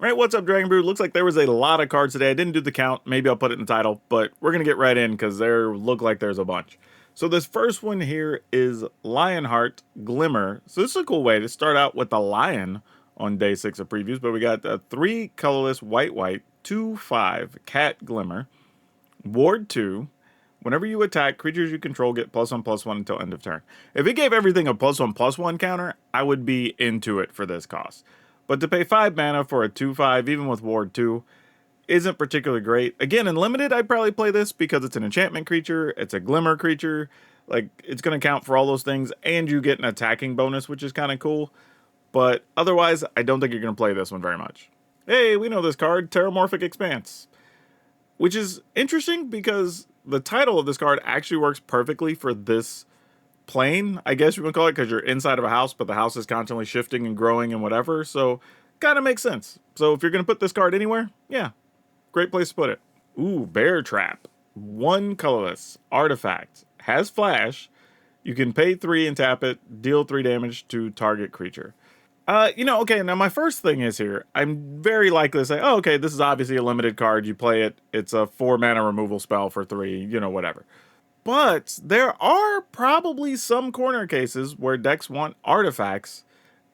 Right, what's up, Dragon Brood? Looks like there was a lot of cards today. I didn't do the count. Maybe I'll put it in the title, but we're going to get right in because there look like there's a bunch. So this first one here is Lionheart Glimmer. So this is a cool way to start out with the lion on day 6 of previews, but we got a 3 colorless white, 2/5 cat glimmer, ward 2. Whenever you attack, creatures you control get +1/+1 until end of turn. If it gave everything a +1/+1 counter, I would be into it for this cost. But to pay 5 mana for a 2/5, even with Ward 2, isn't particularly great. Again, in Limited, I'd probably play this because it's an enchantment creature, it's a glimmer creature, like, it's going to count for all those things, and you get an attacking bonus, which is kind of cool. But otherwise, I don't think you're going to play this one very much. Hey, we know this card, Terramorphic Expanse. Which is interesting because the title of this card actually works perfectly for this plane, I guess you would call it, because you're inside of a house, but the house is constantly shifting and growing and whatever, so kind of makes sense. So if you're going to put this card anywhere, yeah, great place to put it. Ooh, Bear Trap. 1 colorless artifact. Has flash. You can pay 3 and tap it, deal 3 damage to target creature. Okay, now my first thing is here, I'm very likely to say, oh, okay, this is obviously a limited card, you play it, it's a 4 mana removal spell for 3, whatever. But there are probably some corner cases where decks want artifacts,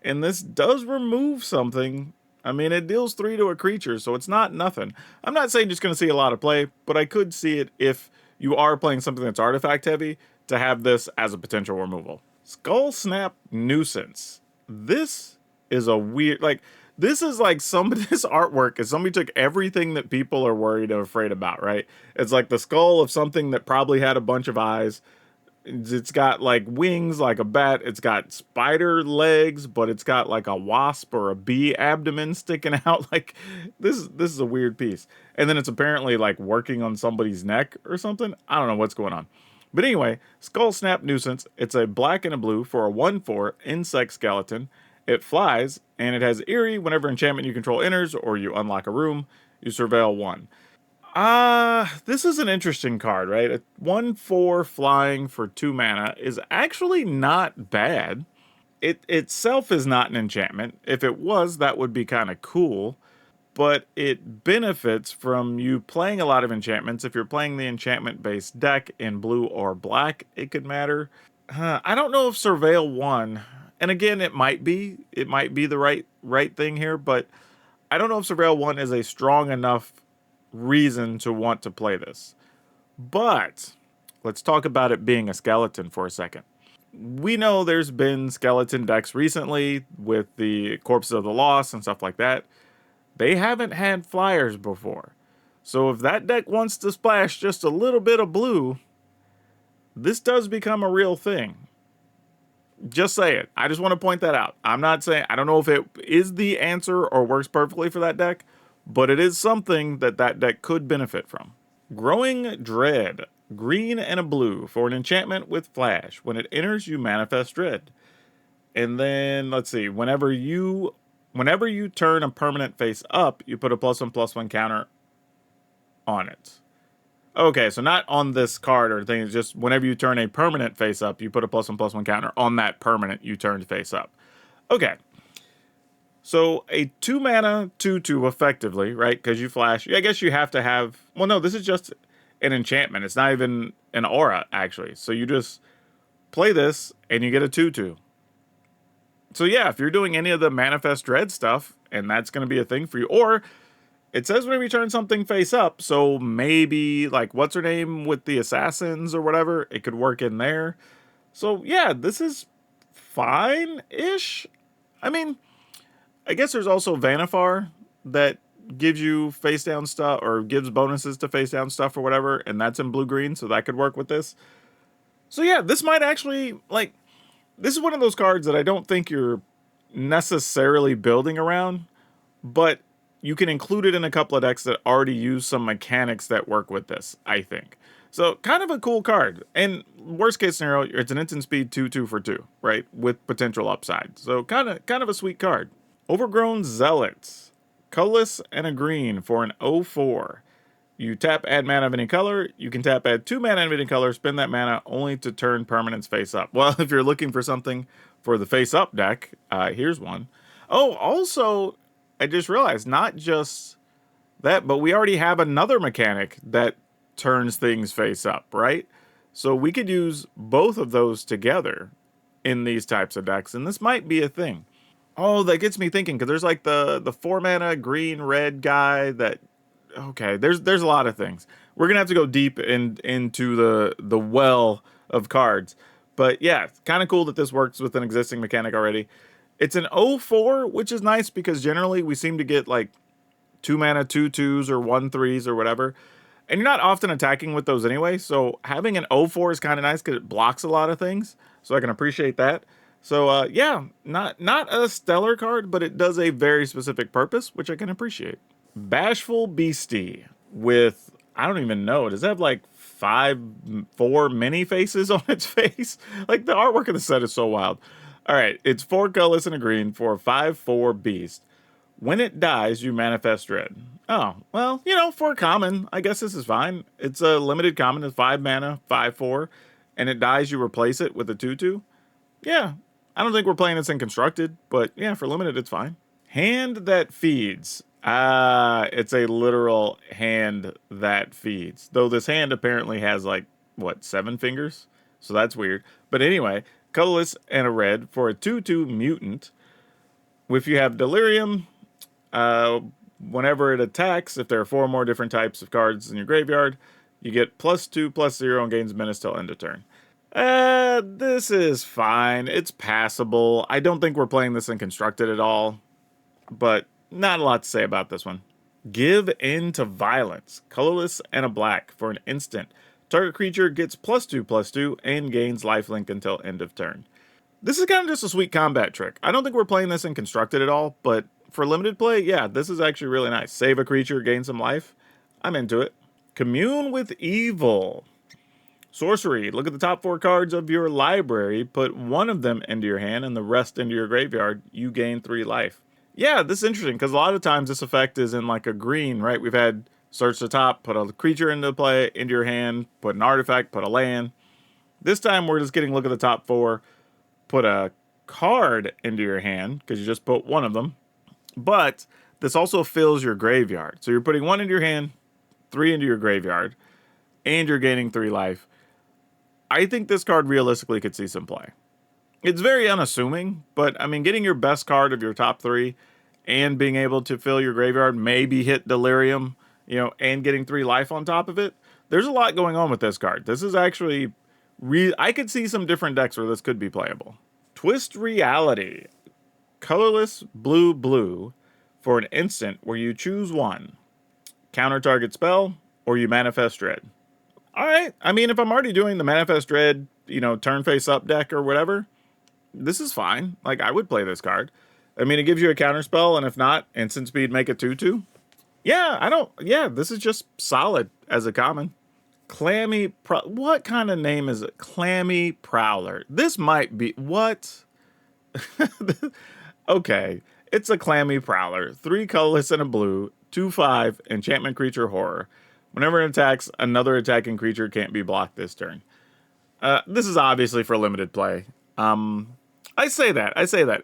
and this does remove something. I mean, it deals 3 to a creature, so it's not nothing. I'm not saying just going to see a lot of play, but I could see it if you are playing something that's artifact heavy, to have this as a potential removal. Skull Snap Nuisance. This is a weird, this is like this artwork is somebody took everything that people are worried or afraid about, right? It's like the skull of something that probably had a bunch of eyes. It's got like wings like a bat. It's got spider legs, but it's got like a wasp or a bee abdomen sticking out. Like this is a weird piece. And then it's apparently like working on somebody's neck or something. I don't know what's going on. But anyway, Skull Snap Nuisance. It's a black and a blue for a 1/4 insect skeleton. It flies, and it has Eerie. Whenever enchantment you control enters, or you unlock a room, you surveil 1. This is an interesting card, right? A 1/4 flying for 2 mana is actually not bad. It itself is not an enchantment. If it was, that would be kind of cool. But it benefits from you playing a lot of enchantments. If you're playing the enchantment-based deck in blue or black, it could matter. I don't know if Surveil 1... And again, it might be the right thing here, but I don't know if Surveil 1 is a strong enough reason to want to play this. But let's talk about it being a skeleton for a second. We know there's been skeleton decks recently with the Corpses of the Lost and stuff like that. They haven't had flyers before. So if that deck wants to splash just a little bit of blue, this does become a real thing. Just say it. I just want to point that out. I'm not saying, I don't know if it is the answer or works perfectly for that deck, but it is something that deck could benefit from. Growing Dread. Green and a blue for an enchantment with flash. When it enters, you manifest Dread. And then, let's see, whenever you turn a permanent face up, you put a +1/+1 counter on it. Okay, so not on this card or anything. It's just whenever you turn a permanent face up, you put a +1/+1 counter on that permanent you turned face up. Okay. So a 2 mana 2/2 effectively, right? Because you flash. I guess you have to have... Well, no, this is just an enchantment. It's not even an aura, actually. So you just play this and you get a 2/2. So yeah, if you're doing any of the Manifest Dread stuff, and that's going to be a thing for you, or... It says whenever you turn something face up, so maybe, like, what's her name with the assassins or whatever, it could work in there. So, yeah, this is fine-ish. I mean, I guess there's also Vanifar that gives you face-down stuff, or gives bonuses to face-down stuff or whatever, and that's in blue-green, so that could work with this. So, yeah, this might actually, like, this is one of those cards that I don't think you're necessarily building around, but... You can include it in a couple of decks that already use some mechanics that work with this, I think. So, kind of a cool card. And worst case scenario, it's an instant speed 2/2 for 2, right? With potential upside. So, kind of a sweet card. Overgrown Zealots. Colorless and a green for an 0/4. You tap, add mana of any color. You can tap, add 2 mana of any color. Spend that mana only to turn permanents face up. Well, if you're looking for something for the face up deck, here's one. Oh, also... I just realized not just that, but we already have another mechanic that turns things face up, right? So we could use both of those together in these types of decks, and this might be a thing. Oh, that gets me thinking, because there's like the 4 mana green red guy that, okay, there's a lot of things. We're gonna have to go deep into the well of cards. But yeah, it's kind of cool that this works with an existing mechanic already. It's an 0/4, which is nice because generally we seem to get like 2 mana 2/2s or 1/3s or whatever. And you're not often attacking with those anyway, so having an 0/4 is kind of nice because it blocks a lot of things. So I can appreciate that. So yeah, not a stellar card, but it does a very specific purpose, which I can appreciate. Bashful Beastie with, I don't even know, does it have like 4 mini faces on its face? Like the artwork of the set is so wild. All right, it's 4 colorless and a green for a 5/4 beast. When it dies, you manifest red. Oh, well, you know, for a common, I guess this is fine. It's a limited common, it's 5 mana, 5/4, and it dies, you replace it with a 2/2. Yeah, I don't think we're playing this in constructed, but yeah, for limited, it's fine. Hand that feeds. It's a literal hand that feeds. Though this hand apparently has like, what, 7 fingers? So that's weird. But anyway, colorless and a red for a 2/2 mutant. If you have delirium, whenever it attacks, if there are 4 more different types of cards in your graveyard, you get +2/+0 and gains menace till end of turn. This is fine. It's passable. I don't think we're playing this in constructed at all, but not a lot to say about this one. Give in to violence. Colorless and a black for an instant. Target creature gets +2/+2 and gains lifelink until end of turn. This is kind of just a sweet combat trick. I don't think we're playing this in constructed at all, but for limited play, yeah, this is actually really nice. Save a creature, gain some life. I'm into it. Commune with evil. Sorcery. Look at the top 4 cards of your library. Put 1 of them into your hand and the rest into your graveyard. You gain 3 life. Yeah, this is interesting because a lot of times this effect is in like a green, right? We've had search the top, put a creature into play, into your hand, put an artifact, put a land. This time we're just getting look at the top 4, put a card into your hand because you just put 1 of them. But this also fills your graveyard. So you're putting 1 into your hand, 3 into your graveyard, and you're gaining 3 life. I think this card realistically could see some play. It's very unassuming, but I mean, getting your best card of your top 3 and being able to fill your graveyard, maybe hit delirium, you know, and getting 3 life on top of it. There's a lot going on with this card. This is actually, I could see some different decks where this could be playable. Twist Reality. Colorless blue for an instant where you choose 1. Counter target spell, or you manifest red. Alright, I mean, if I'm already doing the manifest red, you know, turn face up deck or whatever, this is fine. Like, I would play this card. I mean, it gives you a counter spell, and if not, instant speed, make it 2/2. Yeah, this is just solid as a common. Clammy, what kind of name is it? Clammy Prowler. This might be, what? Okay, it's a Clammy Prowler. 3 colorless and a blue, 2/5, enchantment creature horror. Whenever it attacks, another attacking creature can't be blocked this turn. This is obviously for limited play. I say that.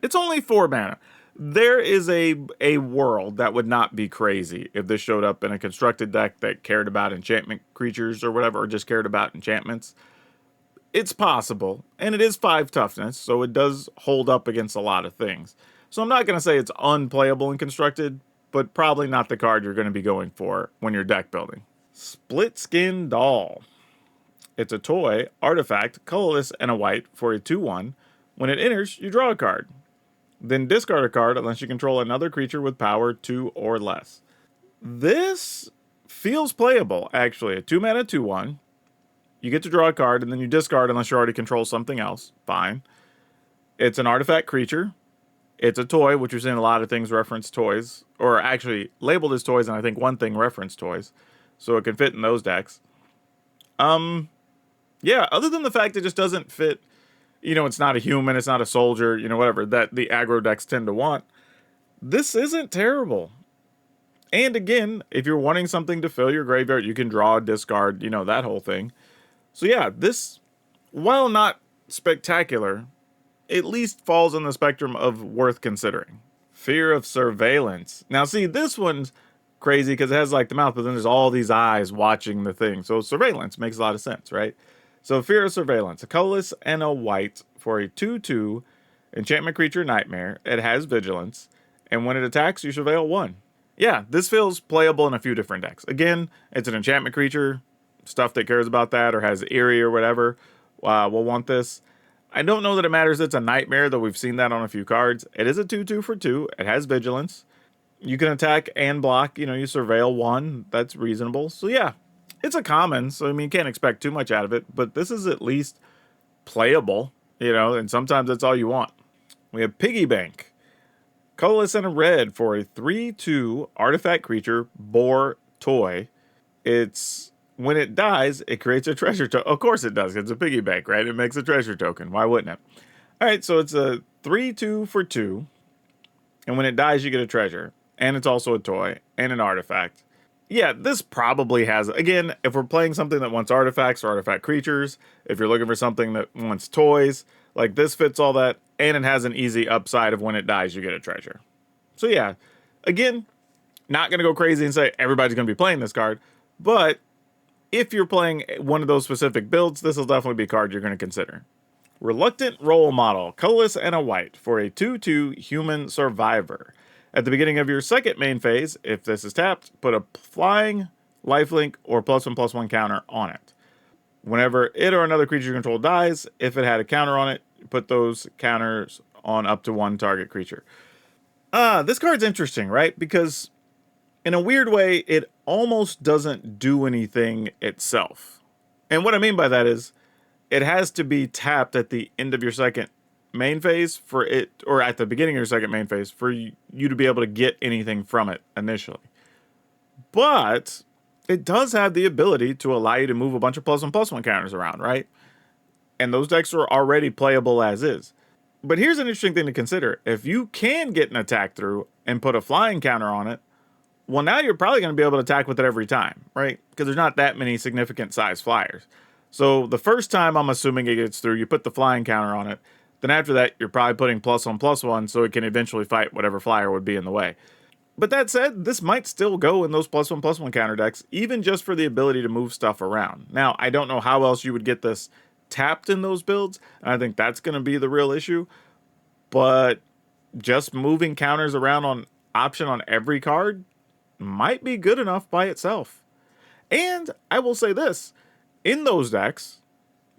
It's only 4 mana. There is a world that would not be crazy if this showed up in a constructed deck that cared about enchantment creatures or whatever, or just cared about enchantments. It's possible, and it is 5 toughness, so it does hold up against a lot of things. So I'm not going to say it's unplayable and constructed, but probably not the card you're going to be going for when you're deck building. Split Skin Doll. It's a toy, artifact, colorless, and a white for a 2/1. When it enters, you draw a card. Then discard a card unless you control another creature with power 2 or less. This feels playable, actually. A 2 mana 2/1. You get to draw a card, and then you discard unless you already control something else. Fine. It's an artifact creature. It's a toy, which you're seeing a lot of things reference toys. Or actually labeled as toys, and I think one thing referenced toys. So it can fit in those decks. Yeah, other than the fact it just doesn't fit, you know, it's not a human, it's not a soldier, you know, whatever, that the aggro decks tend to want. This isn't terrible. And again, if you're wanting something to fill your graveyard, you can draw, discard, you know, that whole thing. So yeah, this, while not spectacular, at least falls on the spectrum of worth considering. Fear of Surveillance. Now, see, this one's crazy because it has like the mouth, but then there's all these eyes watching the thing. So surveillance makes a lot of sense, right? So Fear of Surveillance, a colorless and a white for a 2/2 enchantment creature nightmare. It has vigilance, and when it attacks, you surveil one. Yeah, this feels playable in a few different decks. Again, it's an enchantment creature. Stuff that cares about that or has Eerie or whatever will want this. I don't know that it matters. It's a nightmare, though we've seen that on a few cards. It is a 2/2 for 2. It has vigilance. You can attack and block. You surveil one. That's reasonable. So yeah, it's a common. So I mean, you can't expect too much out of it. But this is at least playable. And sometimes that's all you want. We have Piggy Bank. Colorless and a red for a 3/2 artifact creature, boar toy. When it dies, it creates a treasure token. Of course it does. It's a piggy bank, right? It makes a treasure token. Why wouldn't it? All right, so it's a 3/2 for 2. And when it dies, you get a treasure. And it's also a toy and an artifact. Yeah, this probably has... Again, if we're playing something that wants artifacts or artifact creatures, if you're looking for something that wants toys, like this fits all that. And it has an easy upside of when it dies, you get a treasure. So yeah, again, not going to go crazy and say everybody's going to be playing this card. But... if you're playing one of those specific builds, this will definitely be a card you're going to consider. Reluctant Role Model, colorless and a white for a 2/2 human survivor. At the beginning of your second main phase, if this is tapped, put a flying, lifelink, or +1/+1 counter on it. Whenever it or another creature you control dies, if it had a counter on it, put those counters on up to one target creature. This card's interesting, right? Because in a weird way, it almost doesn't do anything itself. And what I mean by that is, it has to be tapped at the end of your second main phase for it, or at the beginning of your second main phase, for you to be able to get anything from it initially. But it does have the ability to allow you to move a bunch of +1/+1 counters around, right? And those decks are already playable as is. But here's an interesting thing to consider. If you can get an attack through and put a flying counter on it, well, now you're probably going to be able to attack with it every time, right? Because there's not that many significant size flyers. So the first time I'm assuming it gets through, you put the flying counter on it. Then after that, you're probably putting +1/+1 so it can eventually fight whatever flyer would be in the way. But that said, this might still go in those +1/+1 counter decks, even just for the ability to move stuff around. Now, I don't know how else you would get this tapped in those builds, and I think that's going to be the real issue. But just moving counters around on option on every card might be good enough by itself. And I will say this, in those decks,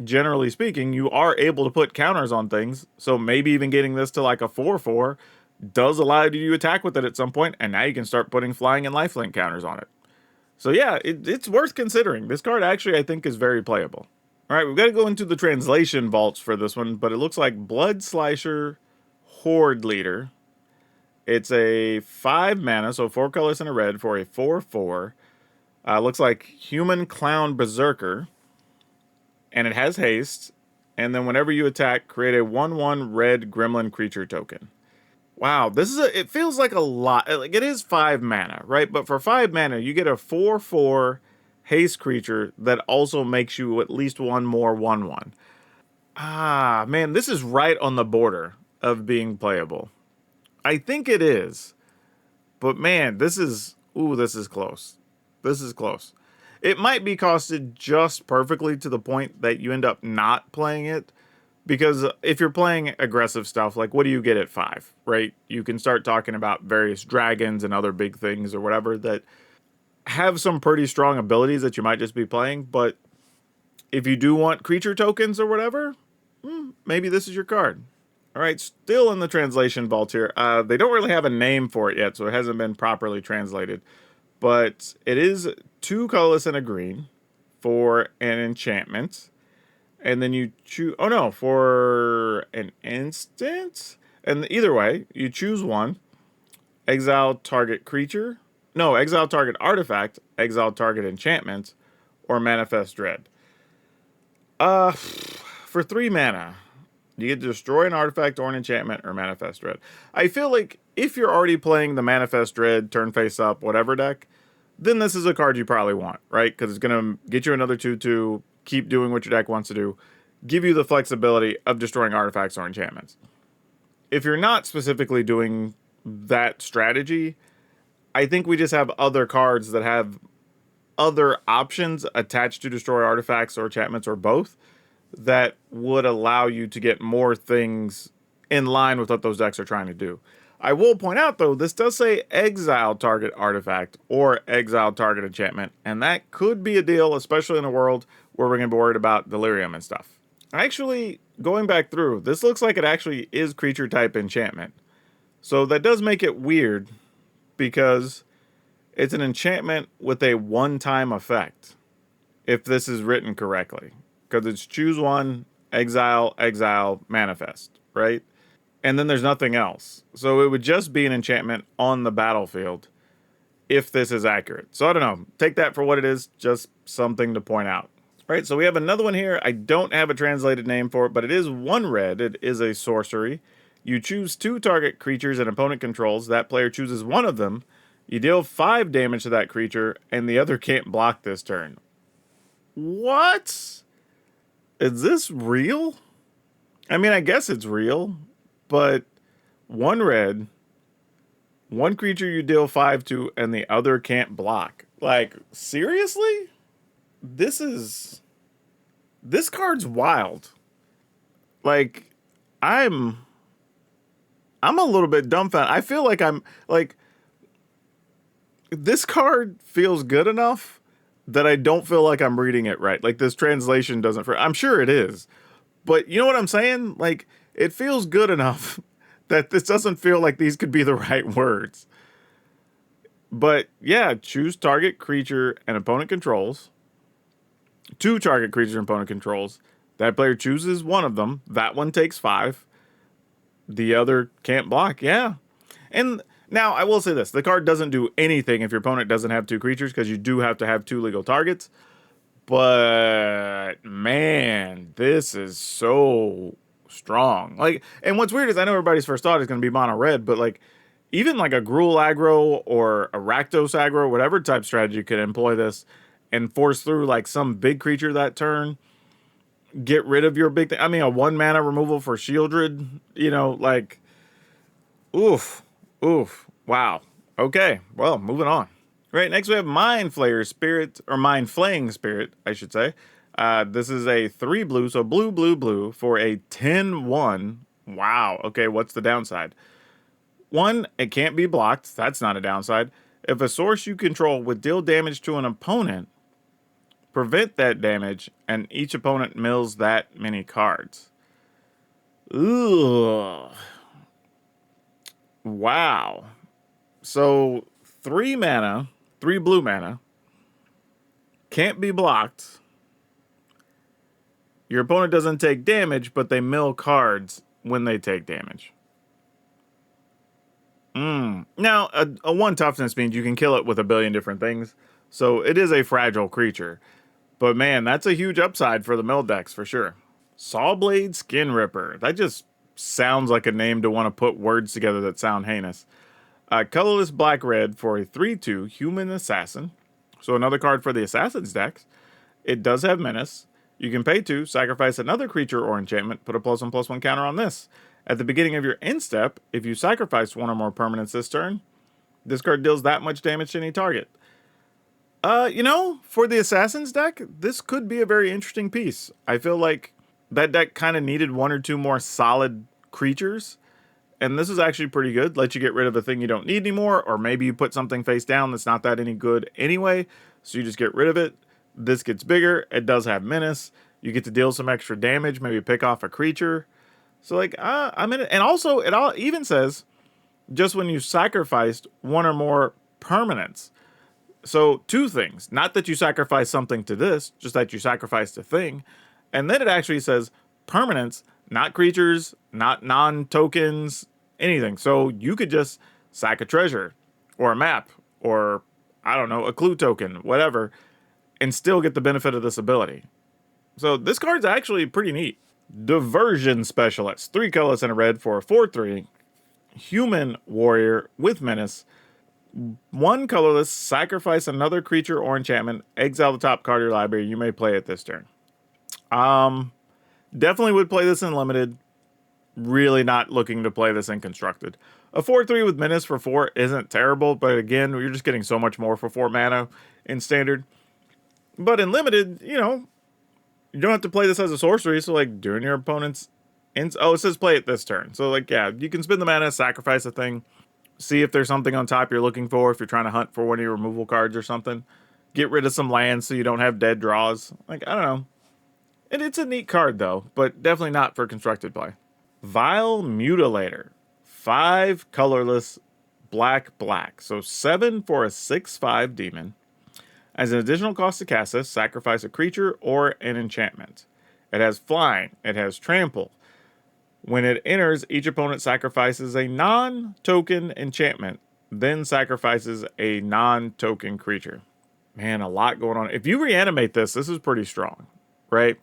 generally speaking, you are able to put counters on things, so maybe even getting this to like a 4/4 does allow you to attack with it at some point, and now you can start putting flying and lifelink counters on it. So yeah, it's worth considering. This card actually, I think, is very playable. Alright, we've got to go into the translation vaults for this one, but it looks like Blood Slasher Horde Leader. It's a 5 mana, so 4 colors and a red for a 4/4. Looks like Human Clown Berserker. And it has haste. And then whenever you attack, create a 1/1 red gremlin creature token. Wow, it feels like a lot. Like, it is 5 mana, right? But for 5 mana, you get a 4/4 haste creature that also makes you at least one more 1/1. Man, this is right on the border of being playable. I think it is. But man, this is close. This is close. It might be costed just perfectly to the point that you end up not playing it. Because if you're playing aggressive stuff, like what do you get at 5, right? You can start talking about various dragons and other big things or whatever that have some pretty strong abilities that you might just be playing. But if you do want creature tokens or whatever, maybe this is your card. All right, still in the translation vault here. They don't really have a name for it yet, so it hasn't been properly translated. But it is 2 colorless and a green for an enchantment. And then you choose... oh, no, for an instant? And either way, you choose one. Exile target creature. No, exile target artifact. Exile target enchantment. Or manifest dread. For 3 mana... you get to destroy an artifact or an enchantment or manifest dread. I feel like if you're already playing the manifest dread, turn face up, whatever deck, then this is a card you probably want, right? Because it's going to get you another 2/2, keep doing what your deck wants to do, give you the flexibility of destroying artifacts or enchantments. If you're not specifically doing that strategy. I think we just have other cards that have other options attached to destroy artifacts or enchantments or both that would allow you to get more things in line with what those decks are trying to do. I will point out, though, this does say exile target artifact or exile target enchantment, and that could be a deal, especially in a world where we're going to be worried about delirium and stuff. Actually, going back through, this looks like it actually is creature type enchantment. So that does make it weird because it's an enchantment with a one-time effect, if this is written correctly. Because it's choose one, exile, exile, manifest, right? And then there's nothing else. So it would just be an enchantment on the battlefield if this is accurate. So I don't know. Take that for what it is, just something to point out. Right, so we have another one here. I don't have a translated name for it, but it is 1 red. It is a sorcery. You choose 2 target creatures an opponent controls. That player chooses one of them. You deal 5 damage to that creature, and the other can't block this turn. What? Is this real? I mean, I guess it's real, but 1 red, 1 creature you deal 5 to, and the other can't block. Like, seriously? This card's wild. Like, I'm a little bit dumbfounded. I feel like this card feels good enough that I don't feel like I'm reading it right. Like, this translation doesn't, I'm sure it is, but you know what I'm saying? Like, it feels good enough that this doesn't feel like these could be the right words. But yeah, choose target creature and opponent controls. 2 target creatures and opponent controls. That player chooses one of them. That one takes 5. The other can't block. Yeah. And now I will say this. The card doesn't do anything if your opponent doesn't have 2 creatures, because you do have to have 2 legal targets. But man, this is so strong. Like, and what's weird is I know everybody's first thought is going to be mono red, but like even like a Gruul aggro or a Rakdos aggro, whatever type strategy could employ this and force through like some big creature that turn, get rid of your big thing. I mean, a 1 mana removal for Shieldred, you know, like, oof, wow. Okay, well, moving on. Right, next we have Mind Flayer Spirit, or Mind Flaying Spirit, I should say. This is a 3 blue, so blue for a 10-1. Wow, okay, what's the downside? 1, it can't be blocked. That's not a downside. If a source you control would deal damage to an opponent, prevent that damage, and each opponent mills that many cards. Ugh. Wow. So 3 mana, 3 blue mana, can't be blocked. Your opponent doesn't take damage, but they mill cards when they take damage. Now, a 1 toughness means you can kill it with a billion different things, so it is a fragile creature. But man, that's a huge upside for the mill decks for sure. Sawblade Skin Ripper. That just sounds like a name to want to put words together that sound heinous. Colorless black-red for a 3/2 human assassin. So another card for the assassins decks. It does have menace. You can pay 2, sacrifice another creature or enchantment, put a +1/+1 counter on this. At the beginning of your end step, if you sacrifice 1 or more permanents this turn, this card deals that much damage to any target. You know, for the Assassins deck, this could be a very interesting piece. I feel like that deck kind of needed 1 or 2 more solid creatures, and this is actually pretty good. Let you get rid of a thing you don't need anymore, or maybe you put something face down that's not that any good anyway, so you just get rid of it. This gets bigger. It does have menace. You get to deal some extra damage, maybe pick off a creature. So, like, I'm in it. And also, it all even says just when you sacrificed 1 or more permanents. So 2 things. Not that you sacrifice something to this, just that you sacrificed a thing. And then it actually says permanents, not creatures, not non-tokens, anything. So you could just sack a treasure or a map or, I don't know, a clue token, whatever, and still get the benefit of this ability. So this card's actually pretty neat. Diversion Specialist. 3 colors and a red for a 4/3 human warrior with menace. 1 colorless, sacrifice another creature or enchantment, exile the top card of your library. You may play it this turn. Definitely would play this in limited. Really not looking to play this in constructed. A 4/3 with Menace for 4 isn't terrible, but again, you're just getting so much more for 4 mana in Standard. But in Limited, you know, you don't have to play this as a sorcery, so like during your opponent's... Oh, it says play it this turn. So like, yeah, you can spend the mana, sacrifice a thing, see if there's something on top you're looking for, if you're trying to hunt for one of your removal cards or something. Get rid of some lands so you don't have dead draws. Like, I don't know. And it's a neat card, though, but definitely not for constructed play. Vile Mutilator. 5 colorless, black. So 7 for a 6/5 demon. As an additional cost to cast this, sacrifice a creature or an enchantment. It has flying. It has trample. When it enters, each opponent sacrifices a non-token enchantment, then sacrifices a non-token creature. Man, a lot going on. If you reanimate this is pretty strong, right?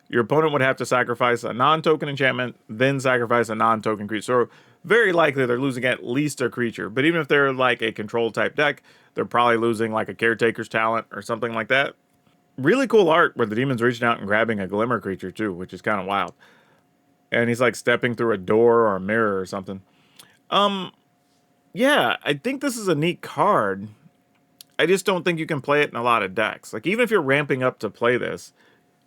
Your opponent would have to sacrifice a non-token enchantment, then sacrifice a non-token creature. So very likely they're losing at least a creature. But even if they're like a control type deck, they're probably losing like a Caretaker's Talent or something like that. Really cool art where the demon's reaching out and grabbing a Glimmer creature too, which is kind of wild. And he's like stepping through a door or a mirror or something. Yeah, I think this is a neat card. I just don't think you can play it in a lot of decks. Like, even if you're ramping up to play this,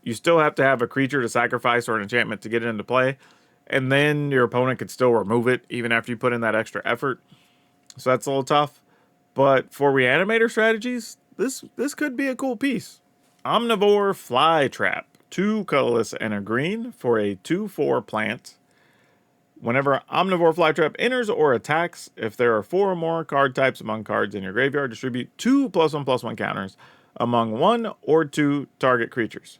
you still have to have a creature to sacrifice or an enchantment to get it into play. And then your opponent could still remove it even after you put in that extra effort. So that's a little tough. But for reanimator strategies, this could be a cool piece. Omnivore Fly Trap. 2 colorless and a green for a 2/4 plant. Whenever Omnivore Flytrap enters or attacks, if there are 4 or more card types among cards in your graveyard, distribute 2 +1/+1 counters among 1 or 2 target creatures.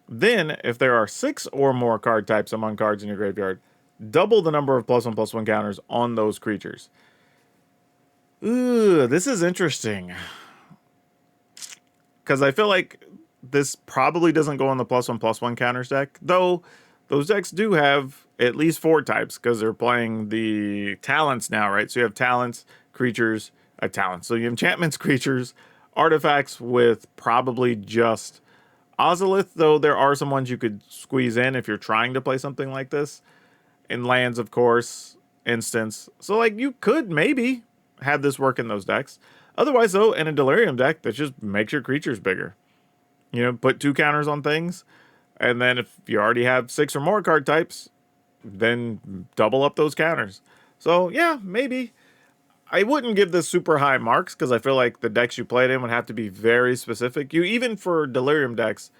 Then, if there are 6 or more card types among cards in your graveyard, double the number of +1/+1 counters on those creatures. Ooh, this is interesting. Because I feel like this probably doesn't go on the +1/+1 counters deck, though those decks do have at least 4 types because they're playing the talents now, right? So you have talents, creatures, talents. So you have enchantments, creatures, artifacts with probably just Ozolith, though there are some ones you could squeeze in if you're trying to play something like this. And lands, of course, instance. So like you could maybe have this work in those decks. Otherwise, though, in a Delirium deck, that just makes your creatures bigger. You know, put 2 counters on things. And then if you already have 6 or more card types, then double up those counters. So, yeah, maybe. I wouldn't give this super high marks because I feel like the decks you played in would have to be very specific. Even for Delirium decks,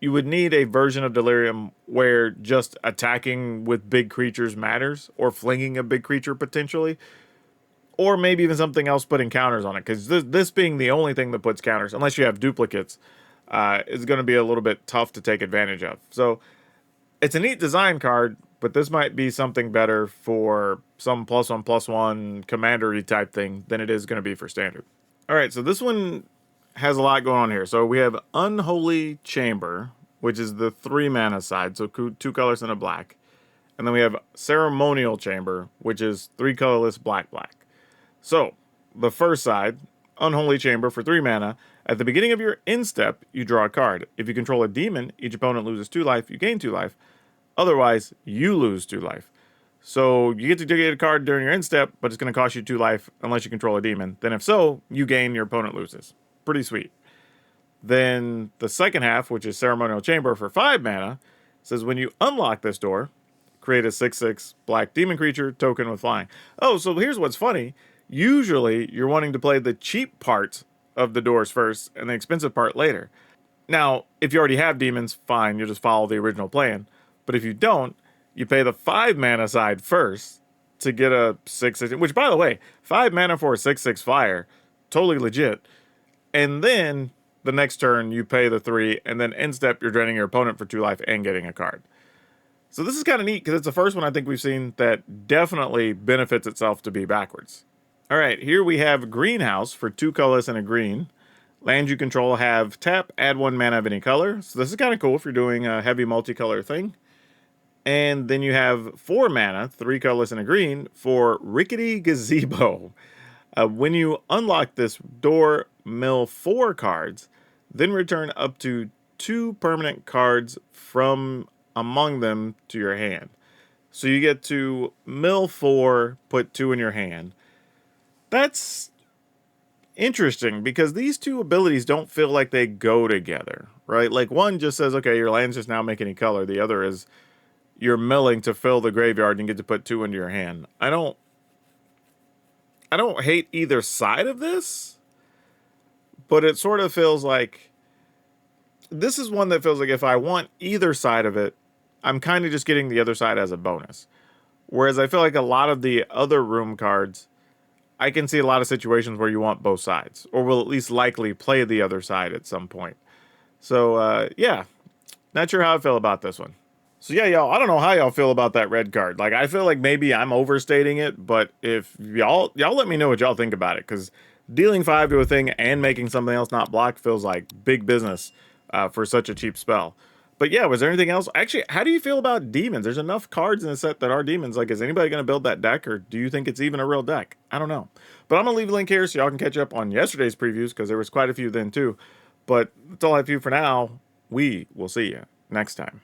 you would need a version of Delirium where just attacking with big creatures matters, or flinging a big creature potentially. Or maybe even something else putting counters on it, because this being the only thing that puts counters, unless you have duplicates, is going to be a little bit tough to take advantage of. So it's a neat design card, but this might be something better for some +1/+1 commandery type thing than it is going to be for standard. All right, so this one has a lot going on here. So we have Unholy Chamber, which is the 3 mana side, so 2 colors and a black. And then we have Ceremonial Chamber, which is 3 colorless, black. So the first side, Unholy Chamber for 3 mana. At the beginning of your end step, you draw a card. If you control a demon, each opponent loses 2 life, you gain 2 life. Otherwise, you lose 2 life. So you get to get a card during your end step, but it's going to cost you 2 life unless you control a demon. Then if so, you gain, your opponent loses. Pretty sweet. Then the second half, which is Ceremonial Chamber for 5 mana, says when you unlock this door, create a 6/6 black demon creature token with flying. Oh, so here's what's funny. Usually, you're wanting to play the cheap part of the doors first and the expensive part later. Now, if you already have demons, fine, you'll just follow the original plan. But if you don't, you pay the 5 mana side first to get a 6/6, which, by the way, 5 mana for a 6/6 flyer, totally legit. And then the next turn, you pay the 3, and then end step, you're draining your opponent for 2 life and getting a card. So this is kind of neat because it's the first one I think we've seen that definitely benefits itself to be backwards. All right, here we have Greenhouse for 2 colors and a green. Lands you control have tap, add 1 mana of any color. So this is kind of cool if you're doing a heavy multicolor thing. And then you have 4 mana, 3 colors and a green, for Rickety Gazebo. When you unlock this door, mill 4 cards, then return up to 2 permanent cards from among them to your hand. So you get to mill 4, put 2 in your hand. That's interesting because these two abilities don't feel like they go together, right? Like one just says, okay, your land's just now make any color. The other is you're milling to fill the graveyard and you get to put 2 into your hand. I don't hate either side of this, but it sort of feels like this is one that feels like if I want either side of it, I'm kind of just getting the other side as a bonus. Whereas I feel like a lot of the other room cards, I can see a lot of situations where you want both sides, or will at least likely play the other side at some point. So, yeah, not sure how I feel about this one. So yeah, y'all, I don't know how y'all feel about that red card. Like, I feel like maybe I'm overstating it, but if y'all let me know what y'all think about it, because dealing 5 to a thing and making something else not block feels like big business for such a cheap spell. But yeah, was there anything else? Actually, how do you feel about demons? There's enough cards in the set that are demons. Like, is anybody going to build that deck, or do you think it's even a real deck? I don't know. But I'm going to leave a link here so y'all can catch up on yesterday's previews, because there was quite a few then too. But that's all I have for you for now. We will see you next time.